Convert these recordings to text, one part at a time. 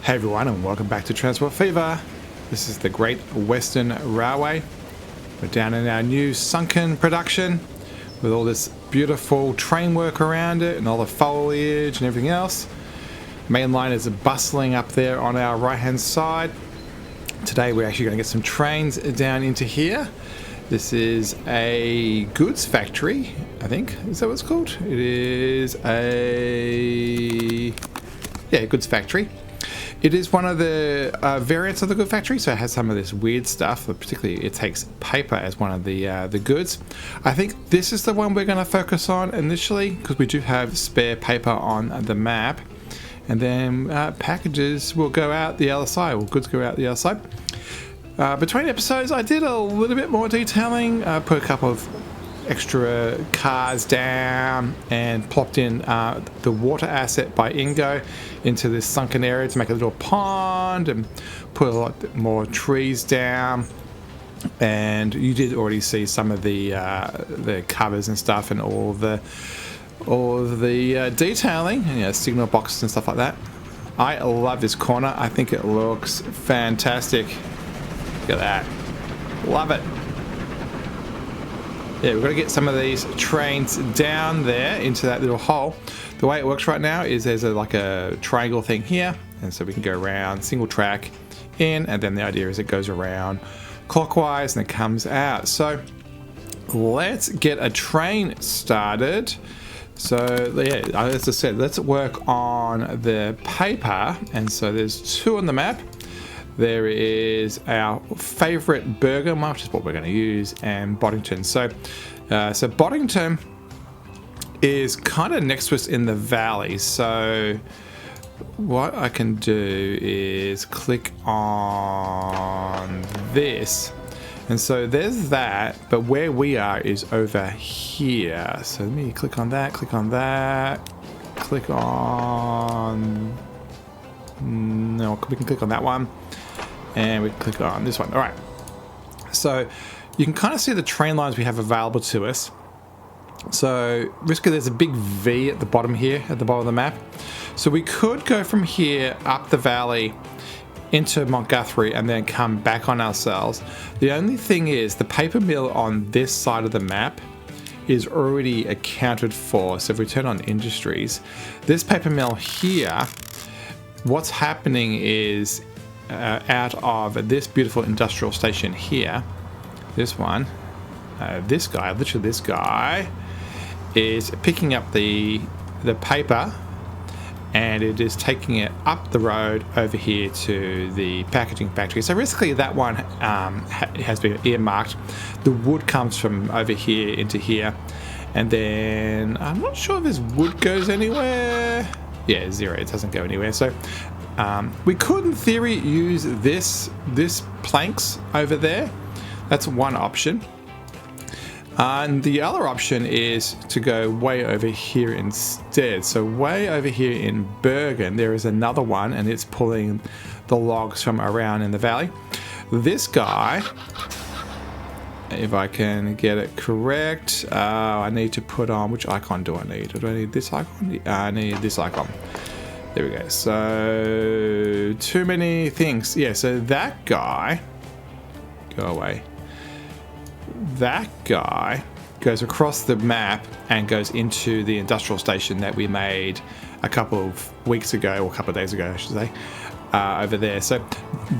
Hey everyone, and welcome back to Transport Fever. This is the Great Western Railway. We're down in our new sunken production with all this beautiful train work around it and all the foliage and everything else. Main line is bustling up there on our right hand side. Today we're actually going to get some trains down into here. This is a goods factory, I think. Is that what it's called? It is a goods factory. It is one of the variants of the goods factory, so it has some of this weird stuff, but particularly it takes paper as one of the goods. I think this is the one we're going to focus on initially, because we do have spare paper on the map, and then packages will go out the other side, or goods go out the other side. Between episodes, I did a little bit more detailing, put a couple of extra cars down and plopped in the water asset by Ingo into this sunken area to make a little pond, and put a lot more trees down. And you did already see some of the covers and stuff, and all of the detailing, and signal boxes and stuff like that. I love this corner. I think it looks fantastic. Look at that. Love it. Yeah, we've got to get some of these trains down there into that little hole. The way it works right now is there's like a triangle thing here, and so we can go around single track in, and then the idea is it goes around clockwise and it comes out. So let's get a train started. So yeah, as I said, let's work on the paper, and so there's two on the map. There is our favorite burger, which is what we're going to use, and Boddington. So Boddington is kind of next to us in the valley. So what I can do is click on this. And so there's that, but where we are is over here. So let me click on that, click on that, click on... No, we can click on that one. And we click on this one. All right. So you can kind of see the train lines we have available to us. So basically there's a big V at the bottom here, at the bottom of the map. So we could go from here up the valley into Montguthrie and then come back on ourselves. The only thing is the paper mill on this side of the map is already accounted for. So if we turn on industries, this paper mill here, what's happening is out of this beautiful industrial station here, this one, this guy, literally this guy, is picking up the paper, and it is taking it up the road over here to the packaging factory. So basically that one has been earmarked. The wood comes from over here into here, and then I'm not sure if this wood goes anywhere. Yeah, zero, it doesn't go anywhere. So we could, in theory, use this planks over there. That's one option. And the other option is to go way over here instead. So way over here in Bergen, there is another one, and it's pulling the logs from around in the valley. This guy, if I can get it correct, I need to put on, which icon do I need? Do I need this icon? I need this icon. There we go. So too many things. Yeah, so that guy, go away. That guy goes across the map and goes into the industrial station that we made a couple of weeks ago, or a couple of days ago, I should say, over there. So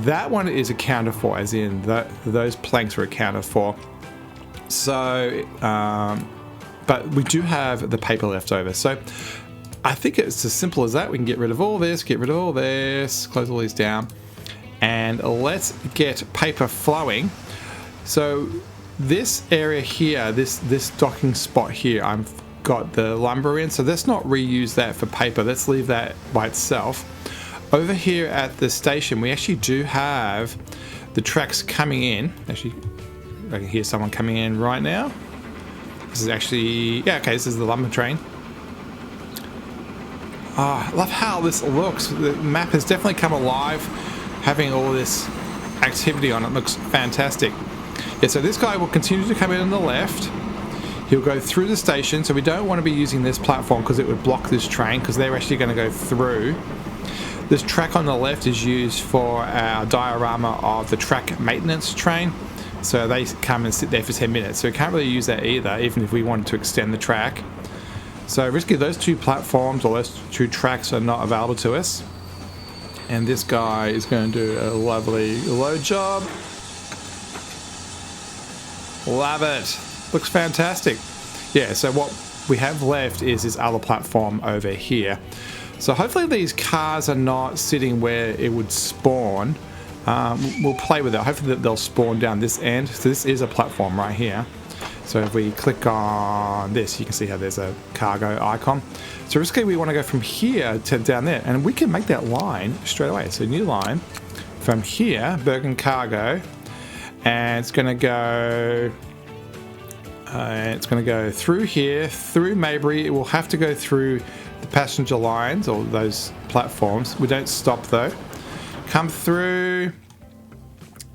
that one is accounted for, as in those planks are accounted for. So, but we do have the paper left over. So I think it's as simple as that. We can get rid of all this, close all these down, and let's get paper flowing. So this area here, this docking spot here, I've got the lumber in, so let's not reuse that for paper. Let's leave that by itself. Over here at the station, we actually do have the tracks coming in. Actually, I can hear someone coming in right now. This is actually, yeah, okay, this is the lumber train. I love how this looks. The map has definitely come alive, having all this activity on it. Looks fantastic. Yeah, so this guy will continue to come in on the left. He'll go through the station, so we don't want to be using this platform because it would block this train, because they're actually going to go through. This track on the left is used for our diorama of the track maintenance train. So they come and sit there for 10 minutes. So we can't really use that either, even if we wanted to extend the track. So basically those two platforms or those two tracks are not available to us. And this guy is going to do a lovely load job. Love it. Looks fantastic. Yeah, so what we have left is this other platform over here. So hopefully these cars are not sitting where it would spawn. We'll play with it. Hopefully they'll spawn down this end. So this is a platform right here. So if we click on this, you can see how there's a cargo icon. So basically we want to go from here to down there, and we can make that line straight away. So new line from here, Bergen Cargo, and it's going to go through here, through Maybury. It will have to go through the passenger lines or those platforms. We don't stop though. Come through,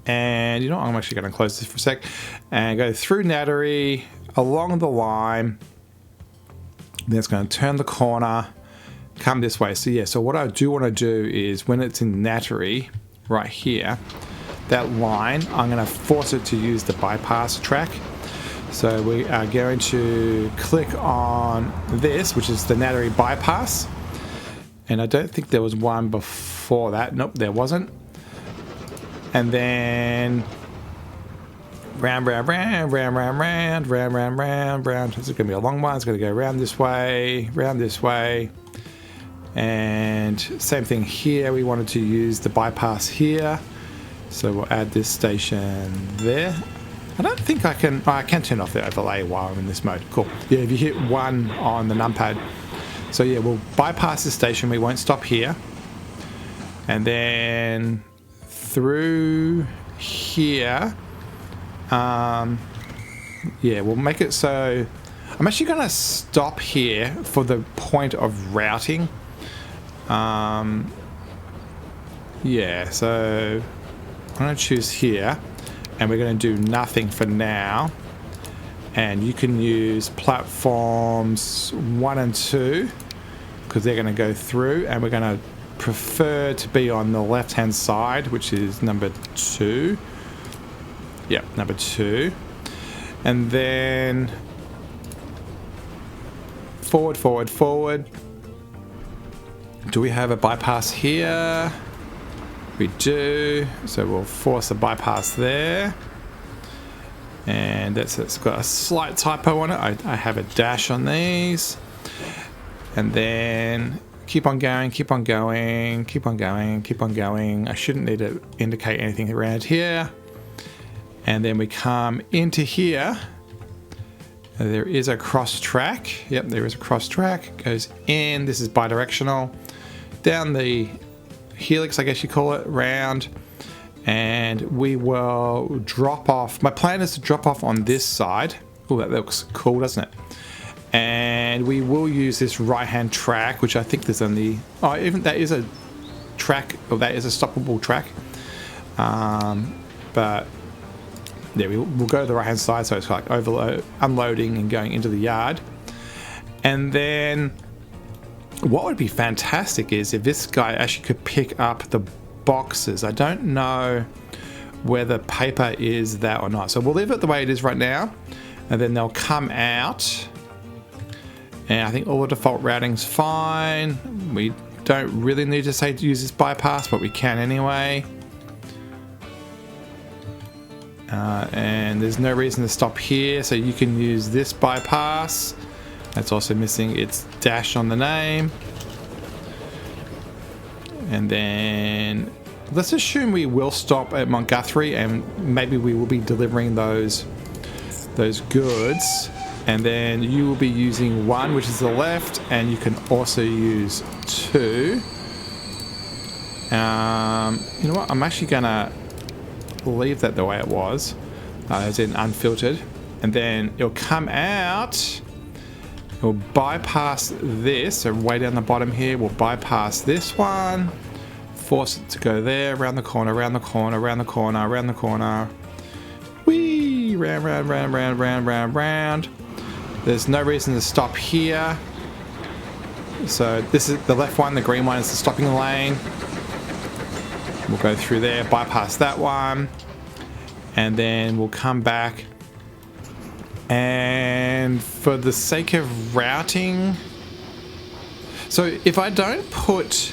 and you know what? I'm actually going to close this for a sec and go through Nattery along the line. Then it's going to turn the corner, come this way. So yeah, so what I do want to do is when it's in Nattery right here, that line, I'm going to force it to use the bypass track. So we are going to click on this, which is the Nattery bypass. And I don't think there was one before that. Nope, there wasn't. And then round. This is going to be a long one. It's going to go round this way. And same thing here. We wanted to use the bypass here. So we'll add this station there. I don't think I can turn off the overlay while I'm in this mode. Cool. Yeah, if you hit 1 on the numpad. So yeah, we'll bypass the station. We won't stop here. And then through here, yeah, we'll make it so I'm actually going to stop here for the point of routing. Yeah, so I'm going to choose here, and we're going to do nothing for now. And you can use platforms 1 and 2 because they're going to go through, and we're going to prefer to be on the left hand side, which is number 2. Yep, number 2. And then forward. Do we have a bypass here? We do. So we'll force a bypass there. And it's got a slight typo on it. I have a dash on these. And then keep on going. I shouldn't need to indicate anything around here. And then we come into here. There is a cross track. Yep, there is a cross track. Goes in. This is bidirectional. Down the helix, I guess you call it, round. And we will drop off. My plan is to drop off on this side. Oh, that looks cool, doesn't it? And we will use this right-hand track, which I think there's only... Oh, even that is a track, or that is a stoppable track. But yeah, we'll go to the right-hand side, so it's like unloading and going into the yard. And then what would be fantastic is if this guy actually could pick up the boxes. I don't know whether paper is that or not. So we'll leave it the way it is right now. And then they'll come out. And I think all the default routing's fine. We don't really need to say to use this bypass, but we can anyway. And there's no reason to stop here, so you can use this bypass. That's also missing its dash on the name. And then let's assume we will stop at Mount Guthrie, and maybe we will be delivering those goods. And then you will be using 1, which is the left, and you can also use 2. You know what? I'm actually gonna leave that the way it was, as in unfiltered. And then it'll come out. We'll bypass this, so way down the bottom here, we'll bypass this one, force it to go there, around the corner. Whee! Round. There's no reason to stop here. So this is the left one, the green one is the stopping lane. We'll go through there, bypass that one, and then we'll come back. And for the sake of routing, so if I don't put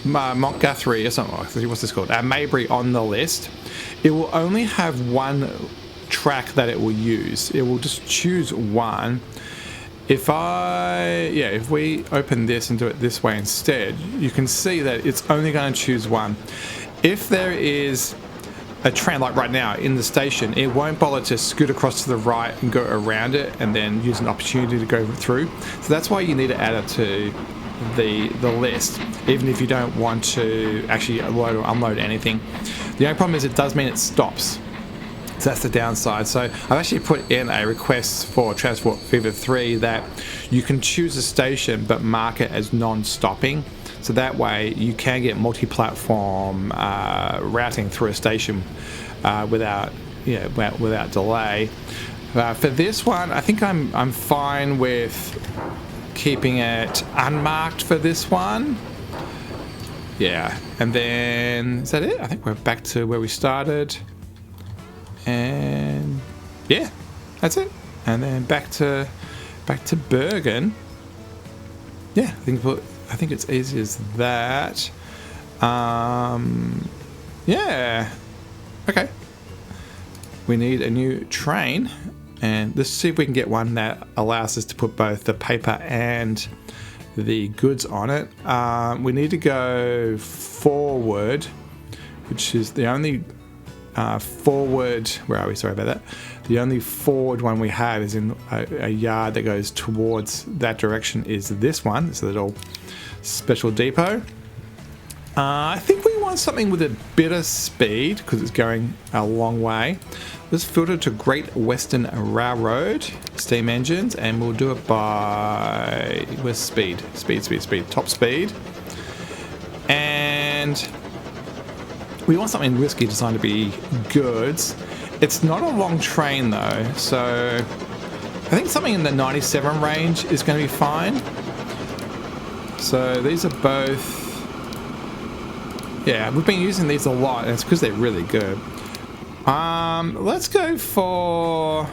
Mont Guthrie, or something, what's this called? Maybury on the list, it will only have one track that it will use. It will just choose one. If we open this and do it this way instead, you can see that it's only going to choose one. If there is a train, like right now in the station, it won't bother to scoot across to the right and go around it and then use an opportunity to go through. So that's why you need to add it to the list, even if you don't want to actually load or unload anything. The only problem is it does mean it stops. So that's the downside. So I've actually put in a request for Transportvania 3 that you can choose a station but mark it as non-stopping. So that way you can get multi-platform routing through a station without delay. For this one, I think I'm fine with keeping it unmarked for this one. Yeah, and then is that it? I think we're back to where we started. And yeah, that's it. And then back to Bergen. Yeah, I think it's easy as that. Yeah. Okay. We need a new train, and let's see if we can get one that allows us to put both the paper and the goods on it. We need to go forward, which is the only forward. Where are we? Sorry about that. The only forward one we have is in a yard that goes towards that direction. Is this one? It's a little special depot. I think we want something with a bit of speed because it's going a long way. Let's filter to Great Western Railroad steam engines, and we'll do it by where's speed? Speed. Top speed. And we want something risky designed to be goods. It's not a long train though, so I think something in the 97 range is going to be fine. So these are both, yeah, we've been using these a lot, and it's because they're really good. Let's go for,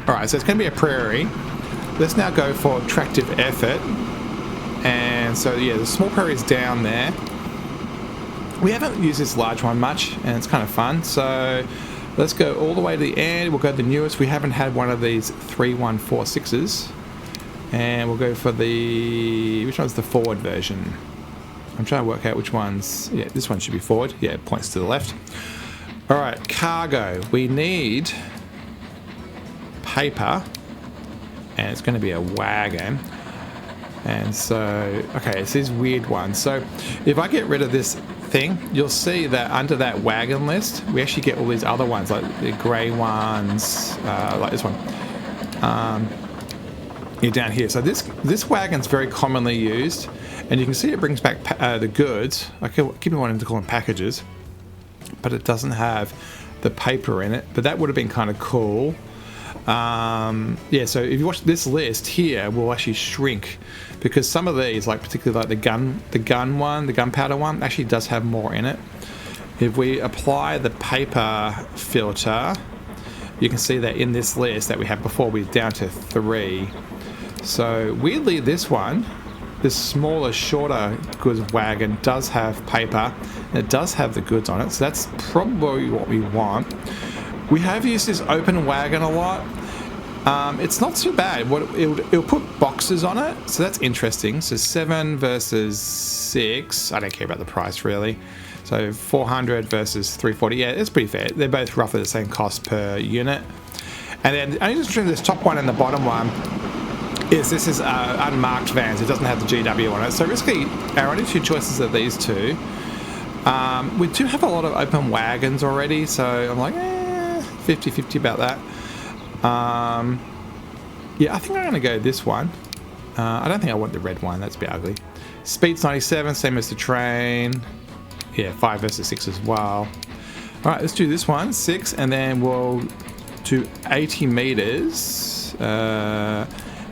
alright, so it's going to be a prairie. Let's now go for tractive effort. And so yeah, the small prairie is down there. We haven't used this large one much, and it's kind of fun. So let's go all the way to the end. We'll go to the newest. We haven't had one of these 3146s. And we'll go for which one's the forward version? I'm trying to work out which one's, yeah, this one should be forward. Yeah, it points to the left. All right, cargo. We need paper, and it's going to be a wagon. And so, okay, it's these weird ones. So if I get rid of this thing, you'll see that under that wagon list, we actually get all these other ones, like the grey ones, like this one. You're down here. So this wagon's very commonly used, and you can see it brings back the goods. I keep wanting to call them packages, but it doesn't have the paper in it. But that would have been kind of cool. Yeah, so if you watch this list here, will actually shrink because some of these, like particularly like the gunpowder one, actually does have more in it. If we apply the paper filter, you can see that in this list that we had before, we're down to 3. So weirdly, this one, this smaller, shorter goods wagon does have paper, and it does have the goods on it. So that's probably what we want. We have used this open wagon a lot. It's not too bad. It'll put boxes on it, so that's interesting. So 7 versus 6. I don't care about the price really. So 400 versus 340. Yeah, it's pretty fair. They're both roughly the same cost per unit. And then the only difference between this top one and the bottom one is this is unmarked vans. It doesn't have the GW on it. So basically, our only two choices are these two. We do have a lot of open wagons already, so I'm like, 50-50 about that. Yeah, I think I'm going to go this one. I don't think I want the red one. That's a bit ugly. Speed's 97, same as the train. Yeah, 5 versus 6 as well. All right, let's do this one, 6, and then we'll do 80 meters.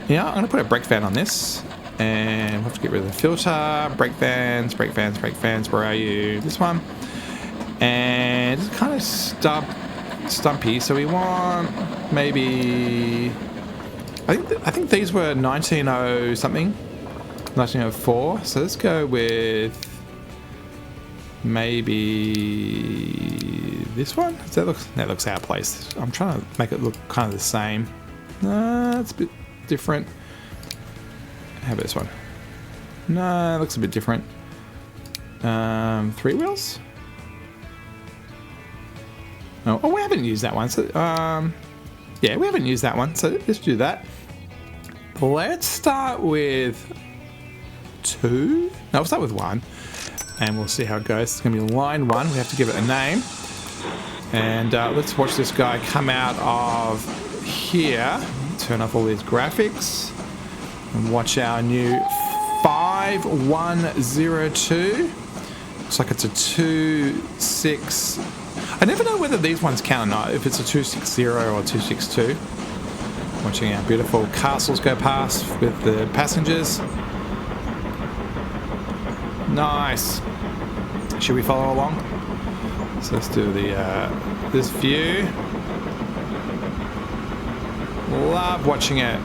Yeah, I'm going to put a brake fan on this. And we'll have to get rid of the filter. Brake fans, brake fans, brake fans. Where are you? This one. And it's kind of stumpy. So we want maybe... I think these were 1900 something. 1904. So let's go with maybe this one. That looks out of place. I'm trying to make it look kind of the same. It's a bit different. How about this one? No, it looks a bit different. 3 wheels? Oh, we haven't used that one. So, yeah, we haven't used that one. So let's do that. Let's start with 2. No, we'll start with 1. And we'll see how it goes. It's going to be line 1. We have to give it a name. And let's watch this guy come out of here. Turn off all these graphics. And watch our new 5102. Looks like it's a 26. I never know whether these ones count or not, if it's a 260 or 262. Watching our beautiful castles go past with the passengers. Nice. Should we follow along? So let's do the this view. Love watching it.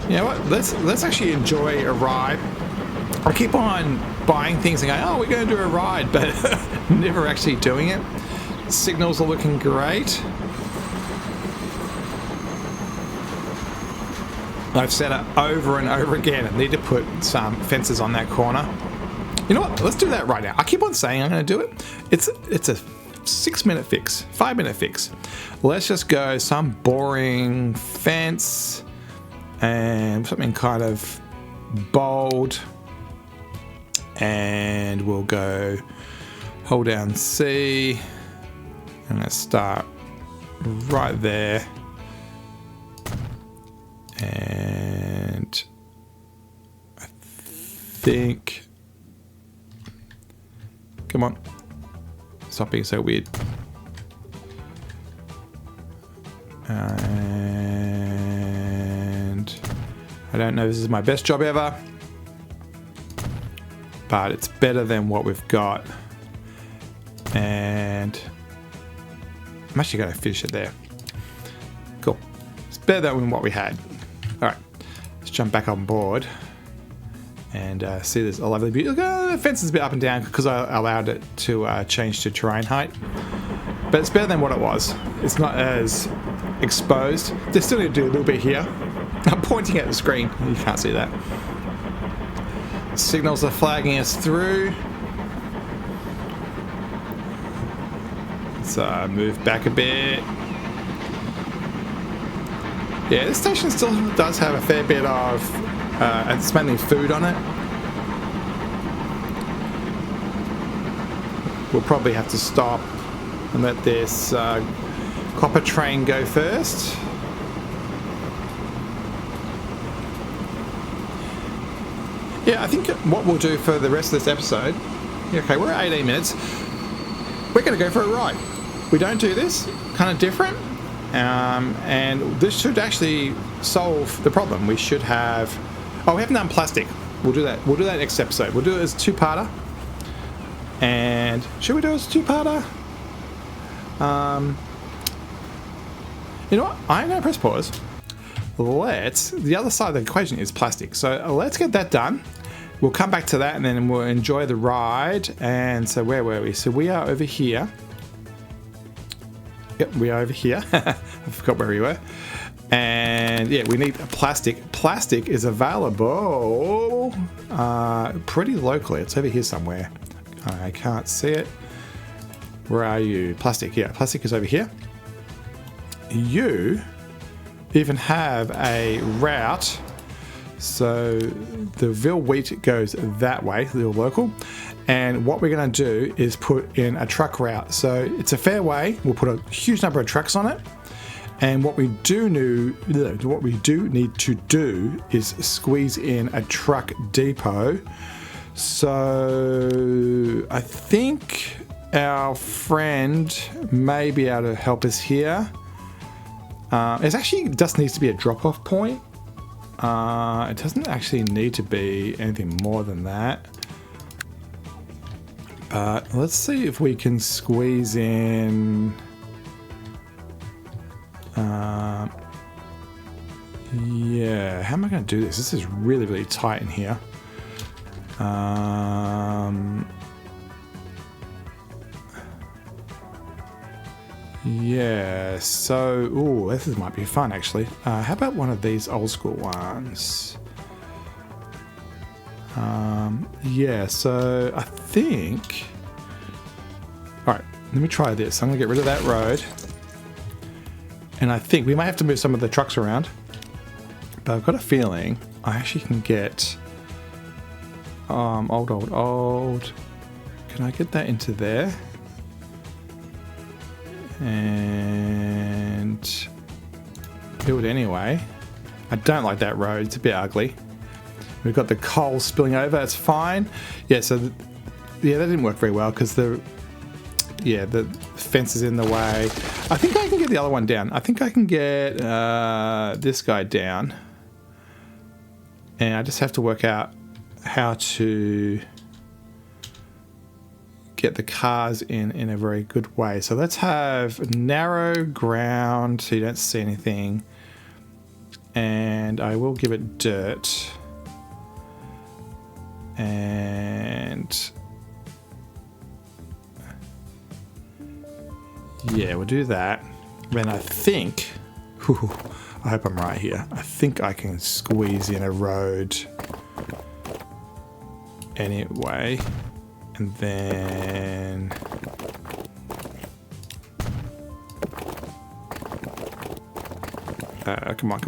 You know what? Let's actually enjoy a ride. I keep on buying things and going, oh, we're going to do a ride, but never actually doing it. Signals are looking great. I've said it over and over again. I need to put some fences on that corner. You know what? Let's do that right now. I keep on saying I'm going to do it. It's a 6-minute fix, 5-minute fix. Let's just go some boring fence and something kind of bold. And we'll go hold down C. I'm going to start right there. And I think... Come on. Stop being so weird. And I don't know if this is my best job ever, but it's better than what we've got. And I'm actually going to finish it there. Cool. It's better than what we had. All right, let's jump back on board and see this lovely beauty. Look, the fence is a bit up and down because I allowed it to change to terrain height. But it's better than what it was. It's not as exposed. They still need to do a little bit here. I'm pointing at the screen. You can't see that. Signals are flagging us through. Let's move back a bit. Yeah, this station still does have a fair bit of, it's mainly food on it. We'll probably have to stop and let this copper train go first. Yeah, I think what we'll do for the rest of this episode, okay, we're at 18 minutes. We're going to go for a ride. We don't do this, kind of different. And this should actually solve the problem. We should have... Oh, we haven't done plastic. We'll do that. We'll do that next episode. We'll do it as a 2-parter. And should we do it as a 2-parter? You know what? I'm going to press pause. The other side of the equation is plastic. So let's get that done. We'll come back to that and then we'll enjoy the ride. And so where were we? So we are over here. Yep, we are over here. I forgot where we were. And yeah, we need plastic. Plastic is available pretty locally. It's over here somewhere. I can't see it. Where are you? Plastic, yeah. Plastic is over here. You even have a route. So the veal wheat goes that way, the local. And what we're going to do is put in a truck route. So it's a fair way. We'll put a huge number of trucks on it. And what we do need to do is squeeze in a truck depot. So I think our friend may be able to help us here. It actually just needs to be a drop-off point. It doesn't actually need to be anything more than that. But let's see if we can squeeze in... yeah, how am I going to do this? This is really, really tight in here. Yeah, so... ooh, this might be fun, actually. How about one of these old school ones? Yeah, so I think... alright, let me try this. I'm going to get rid of that road. And I think we might have to move some of the trucks around. But I've got a feeling I actually can get... old. Can I get that into there? And do it anyway. I don't like that road. It's a bit ugly. We've got the coal spilling over. It's fine. Yeah, so yeah, that didn't work very well because the fence is in the way. I think I can get the other one down. I think I can get this guy down. And I just have to work out how to get the cars in a very good way. So let's have narrow ground so you don't see anything. And I will give it dirt. And yeah, we'll do that. Then I think, I hope I'm right here. I think I can squeeze in a road anyway. And then come on.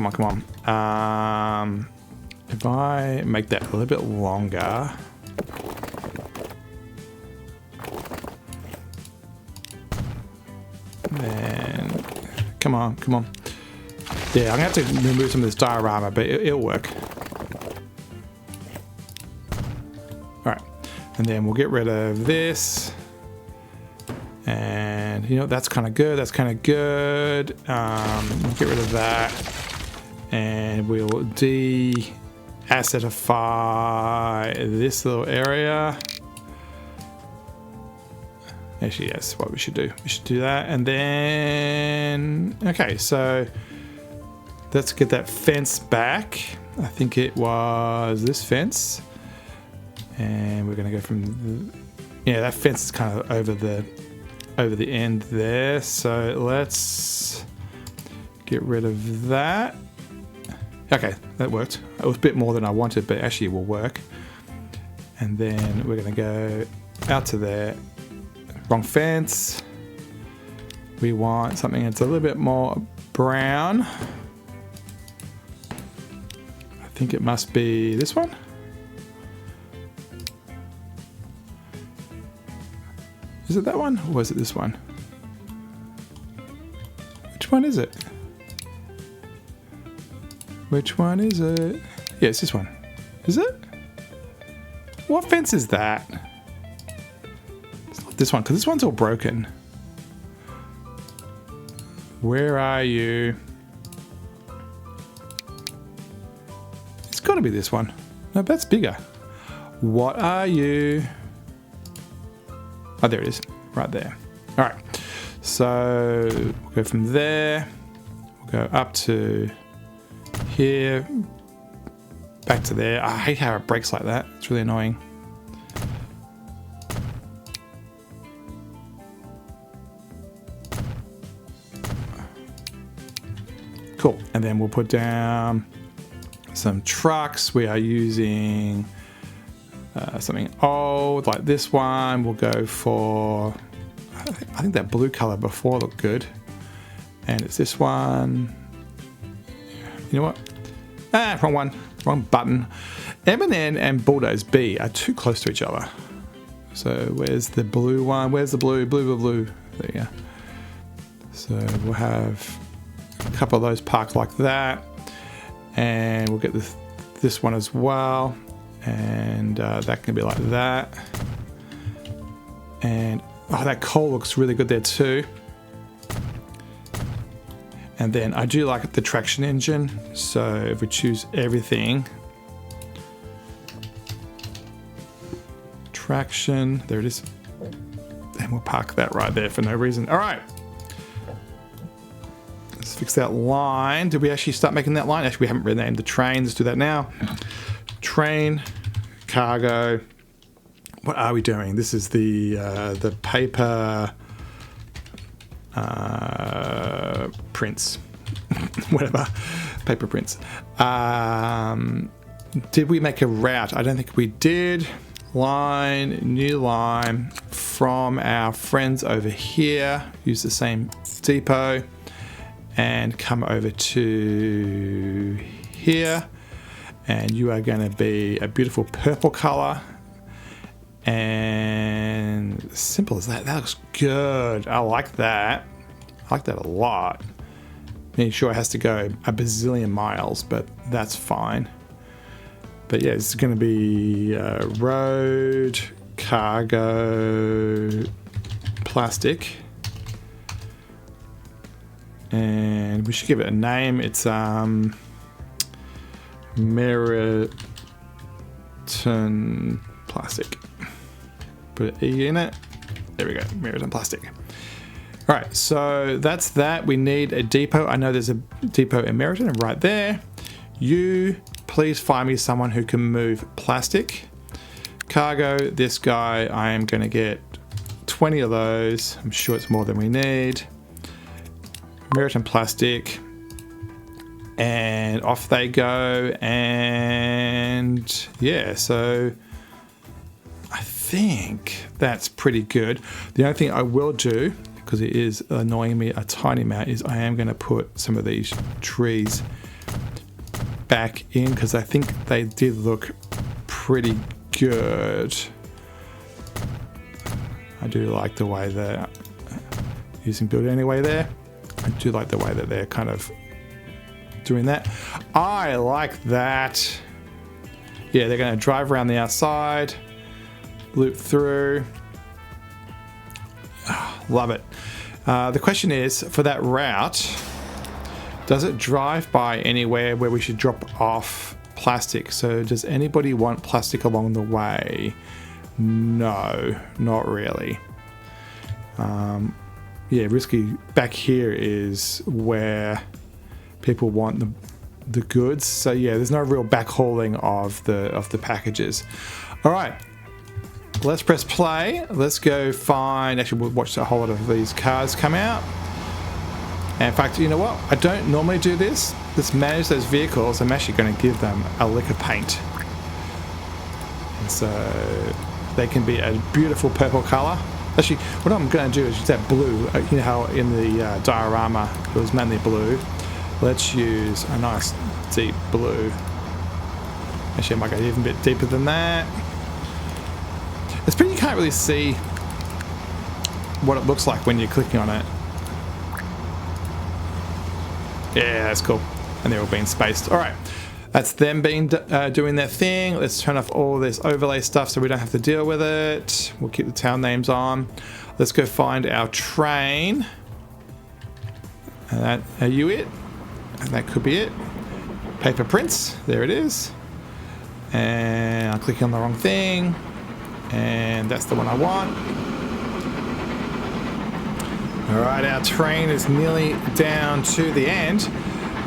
If I make that a little bit longer, then come on. Yeah, I'm gonna have to remove some of this diorama, but it'll work. And then we'll get rid of this. And, you know, that's kind of good. We'll get rid of that. And we'll de-acidify this little area. Actually, that's what we should do. We should do that. And then... okay, so let's get that fence back. I think it was this fence. And we're going to go from... yeah, that fence is kind of over the end there. So let's get rid of that. Okay, that worked. It was a bit more than I wanted, but actually it will work. And then we're going to go out to there. Wrong fence. We want something that's a little bit more brown. I think it must be this one. Is it that one or is it this one? Which one is it? Which one is it? Yeah, it's this one. Is it? What fence is that? It's not this one, because this one's all broken. Where are you? It's got to be this one. No, that's bigger. What are you? Oh, there it is. Right there. All right. So we'll go from there. We'll go up to here. Back to there. I hate how it breaks like that. It's really annoying. Cool. And then we'll put down some trucks. We are using something old like this one. We'll go for, I think that blue color before looked good. And it's this one. You know what? Wrong one. Wrong button. M&N and Bulldoze B are too close to each other. So where's the blue one? Where's the blue? Blue. There you go. So we'll have a couple of those parked like that. And we'll get this one as well. And that can be like that. And oh, that coal looks really good there too. And then I do like the traction engine. So if we choose everything, traction, there it is. And we'll park that right there for no reason. All right. Let's fix that line. Did we actually start making that line? Actually, we haven't renamed the train. Let's do that now. Train, cargo. What are we doing? This is the paper prints. Whatever. Paper prints. Did we make a route? I don't think we did. Line, new line from our friends over here. Use the same depot and come over to here. And you are going to be a beautiful purple color. And simple as that. That looks good. I like that. I like that a lot. I'm sure it has to go a bazillion miles, but that's fine. But yeah, it's going to be road, cargo, plastic. And we should give it a name. It's Meriton Plastic. Put an E in it. There we go, Meriton Plastic. All right, so that's that. We need a depot. I know there's a depot in Meriton right there. You, please find me someone who can move plastic. Cargo, this guy, I am going to get 20 of those. I'm sure it's more than we need. Meriton Plastic. And off they go. And yeah, so I think that's pretty good. The only thing I will do, because it is annoying me a tiny amount, is I am going to put some of these trees back in because I think they did look pretty good. I do like the way they're using build anyway there. I do like the way that they're kind of doing that. I like that. Yeah, they're going to drive around the outside, loop through. Oh, love it. The question is, for that route, does it drive by anywhere where we should drop off plastic? So does anybody want plastic along the way? No, not really. Yeah, risky back here is where people want the goods. So yeah, there's no real backhauling of the packages. All right, let's press play. Let's go find, actually we'll watch a whole lot of these cars come out. And in fact, you know what? I don't normally do this. Let's manage those vehicles. I'm actually going to give them a lick of paint. And so they can be a beautiful purple color. Actually, what I'm going to do is use that blue. You know how in the diorama it was mainly blue. Let's use a nice deep blue. Actually, I might go even a bit deeper than that. It's pretty, you can't really see what it looks like when you're clicking on it. Yeah, that's cool. And they're all being spaced. All right, that's them being doing their thing. Let's turn off all this overlay stuff so we don't have to deal with it. We'll keep the town names on. Let's go find our train. And that, are you it? And that could be it. Paper prints, there it is. And I'm clicking on the wrong thing. And that's the one I want. All right, our train is nearly down to the end.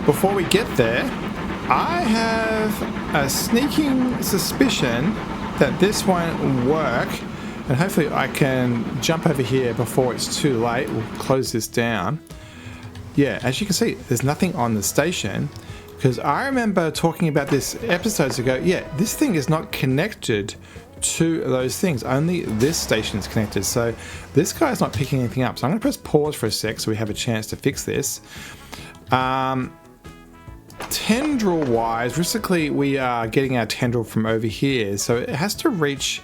Before we get there, I have a sneaking suspicion that this won't work. And hopefully I can jump over here before it's too late. We'll close this down. Yeah, as you can see, there's nothing on the station. Because I remember talking about this episodes ago. Yeah, this thing is not connected to those things. Only this station is connected. So this guy's not picking anything up. So I'm going to press pause for a sec so we have a chance to fix this. Tendril wise, basically we are getting our tendril from over here. So it has to reach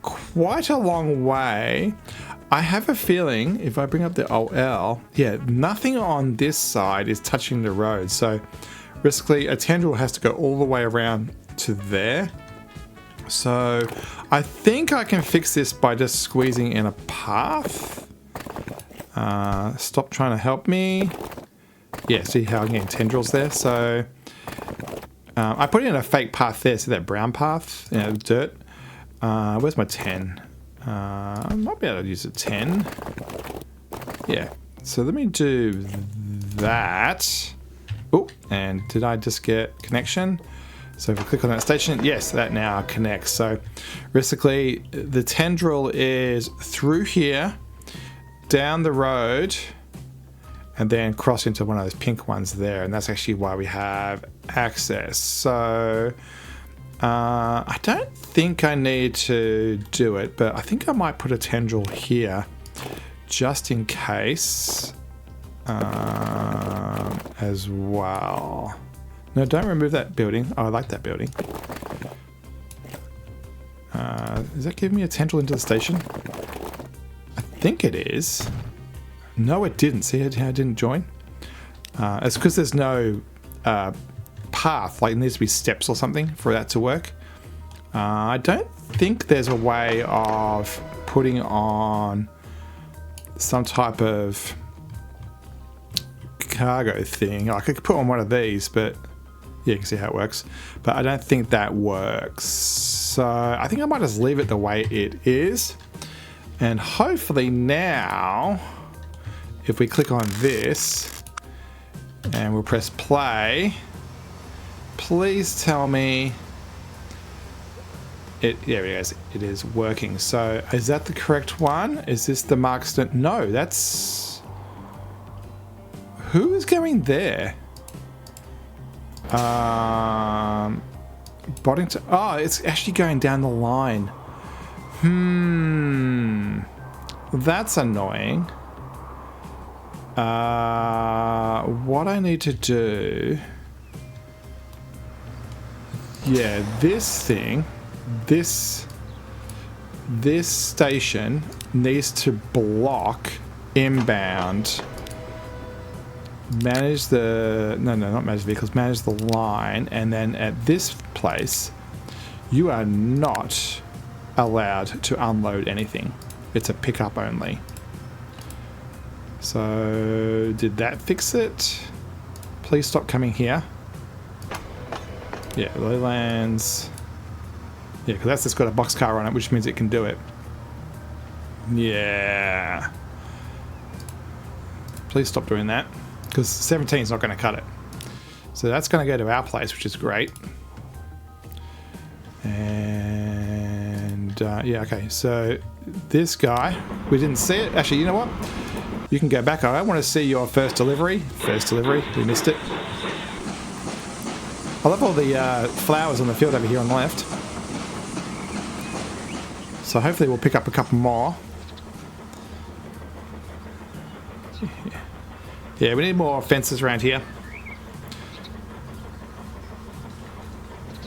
quite a long way. I have a feeling if I bring up the OL, yeah, nothing on this side is touching the road. So basically a tendril has to go all the way around to there. So I think I can fix this by just squeezing in a path. Stop trying to help me. Yeah, see how I'm getting tendrils there? So I put in a fake path there, see that brown path, you know, dirt. Where's my 10? I might be able to use a 10. Yeah, so let me do that. Oh, and did I just get connection? So if I click on that station, yes, that now connects. So basically the tendril is through here, down the road, and then cross into one of those pink ones there. And that's actually why we have access. So I don't think I need to do it, but I think I might put a tendril here just in case as well. No, don't remove that building. Oh, I like that building. Is that giving me a tendril into the station? I think it is. No, it didn't. See how it didn't join? It's because there's no path. Like, it needs to be steps or something for that to work. I don't think there's a way of putting on some type of cargo thing. I could put on one of these, but yeah, you can see how it works. But I don't think that works. So I think I might just leave it the way it is. And hopefully now, if we click on this and we'll press play, please tell me it. There it is. It is working. So is that the correct one? Is this the Markston? No, that's. Who is going there? Boddington. Oh, it's actually going down the line. That's annoying. What I need to do. Yeah, this thing. This station needs to block inbound. Manage the not manage vehicles, manage the line, and then at this place you are not allowed to unload anything. It's a pickup only. So did that fix it? Please stop coming here. Yeah, lowlands. Yeah, because that's just got a boxcar on it, which means it can do it. Yeah. Please stop doing that, because 17 is not going to cut it. So that's going to go to our place, which is great. And yeah, okay. So this guy, we didn't see it. Actually, you know what? You can go back. I want to see your first delivery. First delivery. We missed it. I love all the flowers on the field over here on the left. So hopefully we'll pick up a couple more. Yeah, we need more fences around here.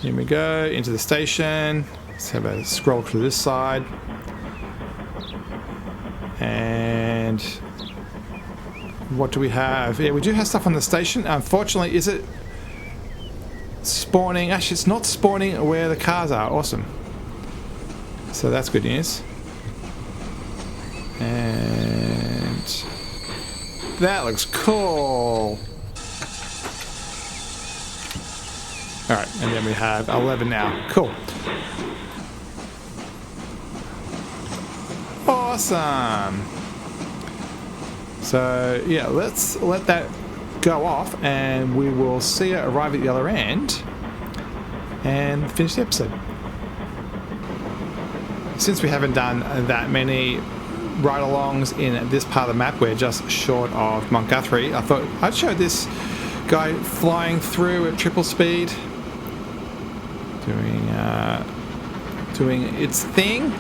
Here we go, into the station. Let's have a scroll through this side. And what do we have? Yeah, we do have stuff on the station. Unfortunately, is it spawning? Actually, it's not spawning where the cars are. Awesome. So that's good news. And that looks cool. Alright, and then we have 11 now. Cool. Awesome. So, yeah, let's let that go off and we will see it arrive at the other end and finish the episode. Since we haven't done that many ride-alongs in this part of the map, we're just short of Mount Guthrie. I thought I'd show this guy flying through at triple speed, doing its thing.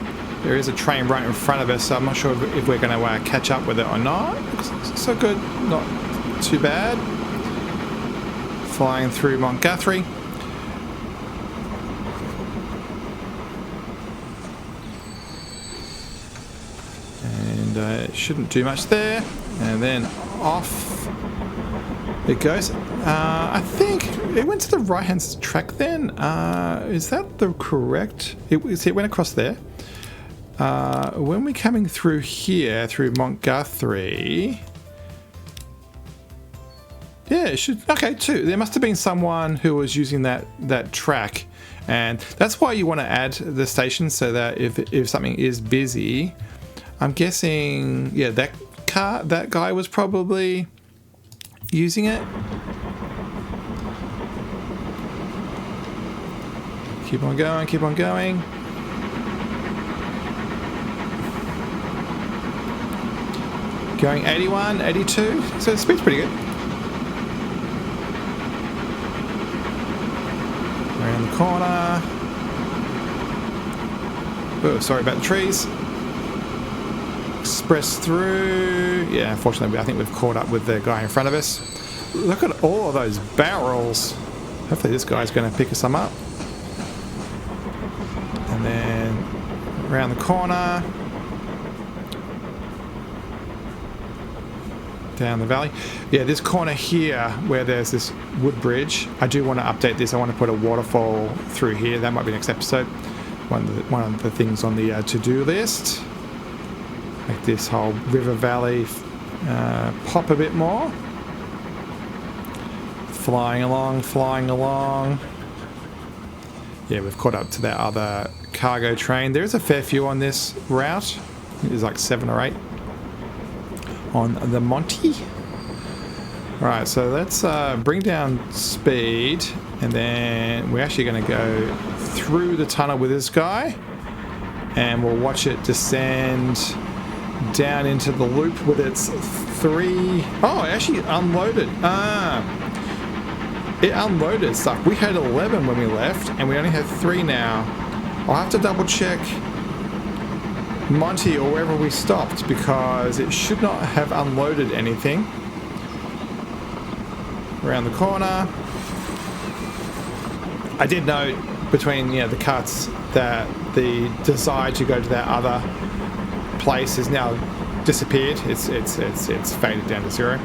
There is a train right in front of us, so I'm not sure if we're going to catch up with it or not. Looks so good, not too bad. Flying through Mount Guthrie. And it shouldn't do much there. And then off it goes. I think it went to the right-hand track then. Is that the correct? It went across there. When we're coming through here, through Mount Guthrie, Yeah, it should. Okay, 2. There must have been someone who was using that track, and that's why you want to add the station so that if something is busy, I'm guessing, yeah, that guy was probably using it. Keep on going, keep on going. Going 81, 82, so the speed's pretty good. Around the corner. Oh, sorry about the trees. Express through. Yeah, unfortunately, I think we've caught up with the guy in front of us. Look at all of those barrels. Hopefully this guy's going to pick some up. And then around the corner. Down the valley. Yeah, this corner here where there's this wood bridge, I do want to update this. I want to put a waterfall through here. That might be next episode. One of the things on the to-do list. Make this whole river valley pop a bit more. Flying along, flying along. Yeah, we've caught up to that other cargo train. There's a fair few on this route. There's like 7 or 8 on the Monty. Right, so let's bring down speed, and then we're actually going to go through the tunnel with this guy, and we'll watch it descend down into the loop with its 3... Oh, it actually unloaded. It unloaded stuff. We had 11 when we left, and we only have 3 now. I'll have to double check Monty or wherever we stopped, because it should not have unloaded anything. Around the corner. I did note between the cuts that the desire to go to that other place has now disappeared. It's faded down to 0.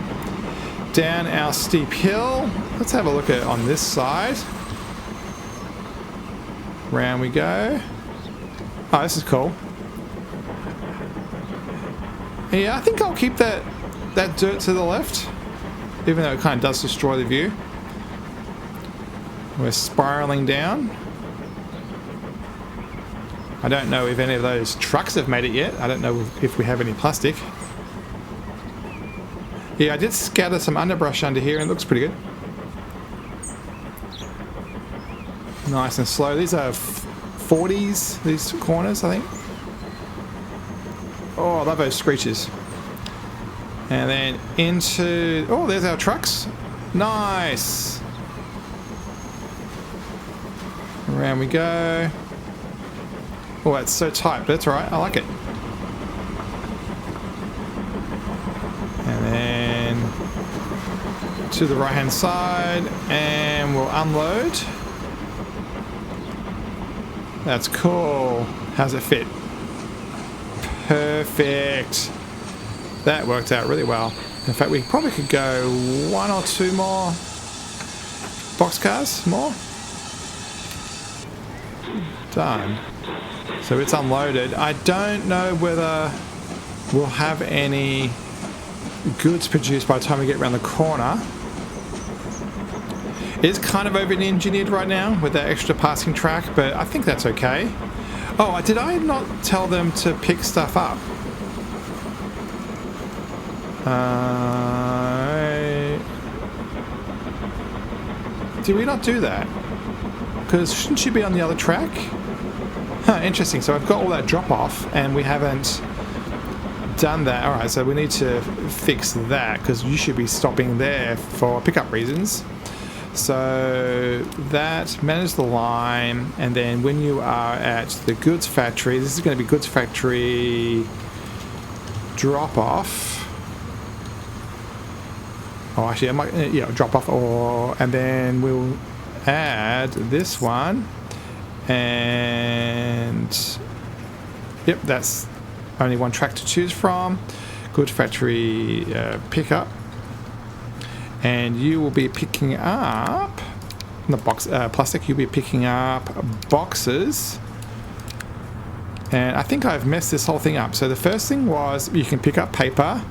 Down our steep hill. Let's have a look at it on this side. Round we go. Oh, this is cool. Yeah, I think I'll keep that dirt to the left, even though it kind of does destroy the view. We're spiraling down. I don't know if any of those trucks have made it yet. I don't know if we have any plastic. Yeah, I did scatter some underbrush under here and it looks pretty good. Nice and slow. These are 40s, these corners, I think. Oh, I love those screeches. And then into... Oh, there's our trucks. Nice. Around we go. Oh, that's so tight, but that's alright. I like it. And then to the right-hand side, and we'll unload. That's cool. How's it fit? Perfect. That worked out really well. In fact, we probably could go 1 or 2 more boxcars more. Done. So it's unloaded. I don't know whether we'll have any goods produced by the time we get around the corner. It's kind of over-engineered right now with that extra passing track, but I think that's okay. Oh, did I not tell them to pick stuff up? Did we not do that? Because shouldn't she be on the other track? Huh, interesting. So I've got all that drop off and we haven't done that. Alright, so we need to fix that because you should be stopping there for pickup reasons. So that manage the line, and then when you are at the goods factory, this is going to be goods factory drop off. Oh, actually, I might, drop off, and then we'll add this one, and yep, that's only one track to choose from. Goods factory pickup. And you will be picking up, not box, plastic, you'll be picking up boxes. And I think I've messed this whole thing up. So the first thing was you can pick up paper.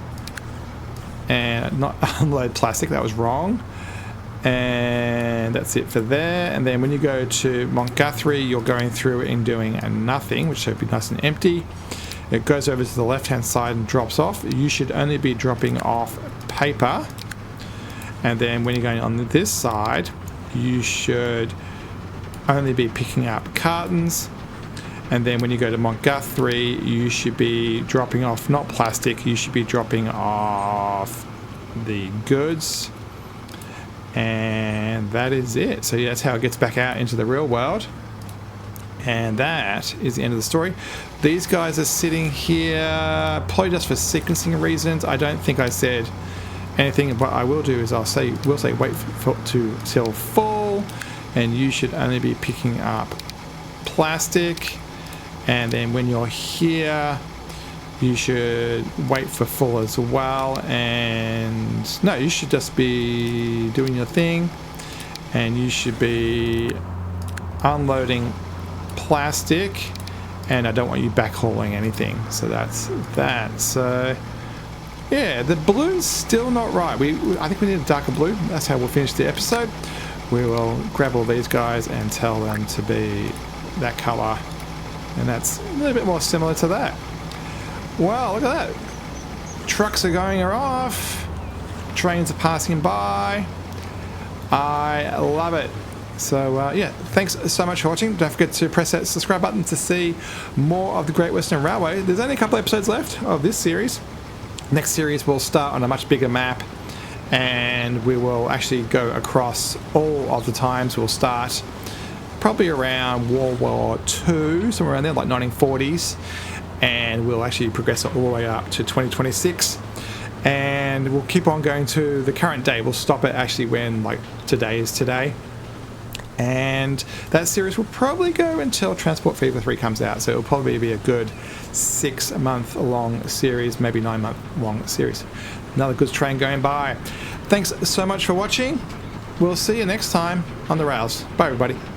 and not unload plastic. That was wrong. And that's it for there. And then when you go to Montguthrie, you're going through and doing a nothing, which should be nice and empty. It goes over to the left hand side and drops off. You should only be dropping off paper. And then when you're going on this side, you should only be picking up cartons. And then when you go to Montguthrie, you should be dropping off not plastic, you should be dropping off the goods. And that is it. So yeah, that's how it gets back out into the real world. And that is the end of the story. These guys are sitting here probably just for sequencing reasons. I don't think I said anything. What I will do is we'll say wait till full, and you should only be picking up plastic. And then when you're here, you should wait for full as well. And no, you should just be doing your thing, and you should be unloading plastic, and I don't want you backhauling anything. So that's that. So yeah, the blue's still not right. I think we need a darker blue. That's how we'll finish the episode. We will grab all these guys and tell them to be that color, and that's a little bit more similar to that. Wow, look at that. Trucks are going off. Trains are passing by. I love it. So yeah, thanks so much for watching. Don't forget to press that subscribe button to see more of the Great Western Railway. There's only a couple episodes left of this series. Next series will start on a much bigger map, and we will actually go across all of the times. We'll start probably around World War II, somewhere around there, like 1940s, and we'll actually progress it all the way up to 2026. And we'll keep on going to the current day. We'll stop it actually when like today is today. And that series will probably go until Transport Fever 3 comes out, so it'll probably be a good 6-month long series, maybe 9-month long series. Another good train going by. Thanks so much for watching. We'll see you next time on the rails. Bye everybody.